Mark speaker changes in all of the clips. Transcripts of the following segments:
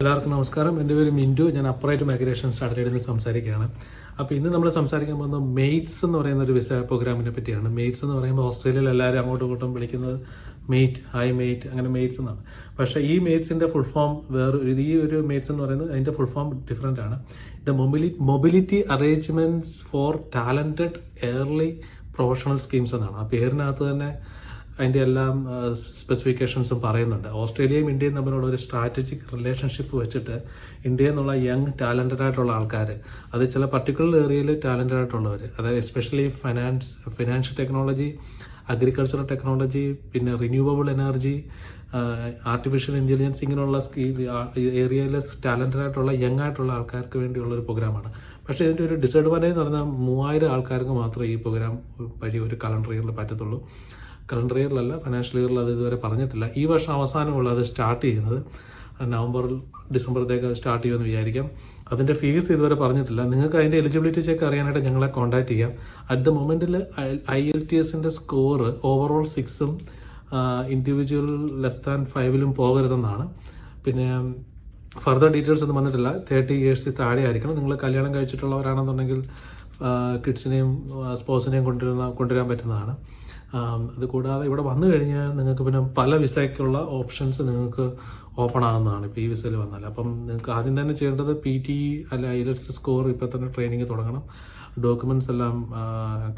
Speaker 1: എല്ലാവർക്കും നമസ്കാരം. എൻ്റെ പേര് മിൻറ്റു. ഞാൻ അപ്രൈറ്റ് മൈഗ്രേഷൻ സ്റ്റാർട്ടഡിൽ നിന്ന് സംസാരിക്കുകയാണ്. അപ്പോൾ ഇന്ന് നമ്മൾ സംസാരിക്കാൻ പോകുന്നത് മെയ്റ്റ്സ് എന്ന് പറയുന്ന ഒരു വിസ പ്രോഗ്രാമിനെ പറ്റിയാണ്. മെയ്റ്റ്സ് എന്ന് പറയുമ്പോൾ ഓസ്ട്രേലിയയിൽ എല്ലാവരും അങ്ങോട്ടും ഇങ്ങോട്ടും വിളിക്കുന്നത് മെയ്റ്റ്, ഹായ് മെയ്റ്റ്, അങ്ങനെ മെയ്റ്റ്സ് എന്നാണ്. പക്ഷേ ഈ മെയ്റ്റ്സിൻ്റെ ഫുൾ ഫോം ഈ ഒരു മെയ്റ്റ്സ് എന്ന് പറയുന്നത് അതിൻ്റെ ഫുൾ ഫോം ഡിഫറെൻ്റ് ആണ്. The mobility arrangements for talented early professional schemes എന്നാണ്. ആ പേരിനകത്ത് തന്നെ അതിൻ്റെ എല്ലാം സ്പെസിഫിക്കേഷൻസും പറയുന്നുണ്ട്. ഓസ്ട്രേലിയയും ഇന്ത്യയും തമ്മിലുള്ള ഒരു സ്ട്രാറ്റജിക് റിലേഷൻഷിപ്പ് വെച്ചിട്ട് ഇന്ത്യയിൽ നിന്നുള്ള യങ് ടാലൻറ്റഡ് ആയിട്ടുള്ള ആൾക്കാർ, അത് ചില പർട്ടിക്കുലർ ഏരിയയിൽ ടാലൻറ്റഡ് ആയിട്ടുള്ളവർ, അതായത് especially financial technology, agricultural technology, പിന്നെ റിന്യൂവബിൾ എനർജി, ആർട്ടിഫിഷ്യൽ ഇൻ്റലിജൻസ്, ഇങ്ങനെയുള്ള ഏരിയയിൽ ടാലൻറ്റഡ് ആയിട്ടുള്ള യങ് ആയിട്ടുള്ള ആൾക്കാർക്ക് വേണ്ടിയുള്ള ഒരു പ്രോഗ്രാമാണ്. പക്ഷേ ഇതിൻ്റെ ഒരു ഡിസഡ്വാൻറ്റേജ് എന്ന് പറഞ്ഞാൽ 3000 ആൾക്കാർക്ക് മാത്രമേ ഈ പ്രോഗ്രാം വഴി ഒരു കലണ്ടർ ഇയറിൽ പറ്റത്തുള്ളൂ. കലണ്ടർ ഇയറിലല്ല, ഫിനാൻഷ്യൽ ഇയറിൽ അത് ഇതുവരെ പറഞ്ഞിട്ടില്ല. ഈ വർഷം അവസാനമുള്ള അത് സ്റ്റാർട്ട് ചെയ്യുന്നത് ഡിസംബറിലേക്ക് സ്റ്റാർട്ട് ചെയ്യുമെന്ന് വിചാരിക്കാം. അതിൻ്റെ ഫീസ് ഇതുവരെ പറഞ്ഞിട്ടില്ല. നിങ്ങൾക്ക് അതിൻ്റെ എലിജിബിലിറ്റി ചെക്ക് അറിയാനായിട്ട് ഞങ്ങളെ കോൺടാക്ട് ചെയ്യാം. അറ്റ് ദ മൊമെൻറ്റിൽ IELTS സ്കോർ ഓവറോൾ 6ഉം ഇൻഡിവിജ്വൽ <5 പോകരുതെന്നാണ്. പിന്നെ ഫർദർ ഡീറ്റെയിൽസ് ഒന്നും വന്നിട്ടില്ല. 30 years താഴെ ആയിരിക്കണം. നിങ്ങൾ കല്യാണം കഴിച്ചിട്ടുള്ളവരാണെന്നുണ്ടെങ്കിൽ കിഡ്സിനെയും സ്പോസിനെയും കൊണ്ടുവരാൻ പറ്റുന്നതാണ്. അതുകൂടാതെ ഇവിടെ വന്നു കഴിഞ്ഞാൽ നിങ്ങൾക്ക് പിന്നെ പല വിസയ്ക്കുള്ള ഓപ്ഷൻസ് നിങ്ങൾക്ക് ഓപ്പൺ ആകുന്നതാണ് ഇപ്പോൾ ഈ വിസയിൽ വന്നാൽ. അപ്പം നിങ്ങൾക്ക് ആദ്യം തന്നെ ചെയ്യേണ്ടത് PTE അല്ല IELTS സ്കോർ ഇപ്പോൾ തന്നെ ട്രെയിനിങ് തുടങ്ങണം. ഡോക്യുമെൻറ്റ്സ് എല്ലാം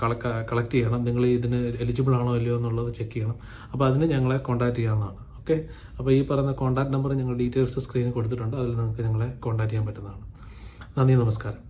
Speaker 1: കളക്ട് ചെയ്യണം. നിങ്ങൾ ഇതിന് എലിജിബിൾ ആണോ അല്ലയോ എന്നുള്ളത് ചെക്ക് ചെയ്യണം. അപ്പോൾ അതിന് ഞങ്ങളെ കോൺടാക്ട് ചെയ്യാവുന്നതാണ്. ഓക്കെ, അപ്പോൾ ഈ പറയുന്ന കോൺടാക്ട് നമ്പർ ഞങ്ങൾ ഡീറ്റെയിൽസ് സ്ക്രീനിൽ കൊടുത്തിട്ടുണ്ട്. അതിൽ നിങ്ങൾക്ക് ഞങ്ങളെ കോൺടാക്ട് ചെയ്യാൻ പറ്റുന്നതാണ്. നന്ദി, നമസ്കാരം.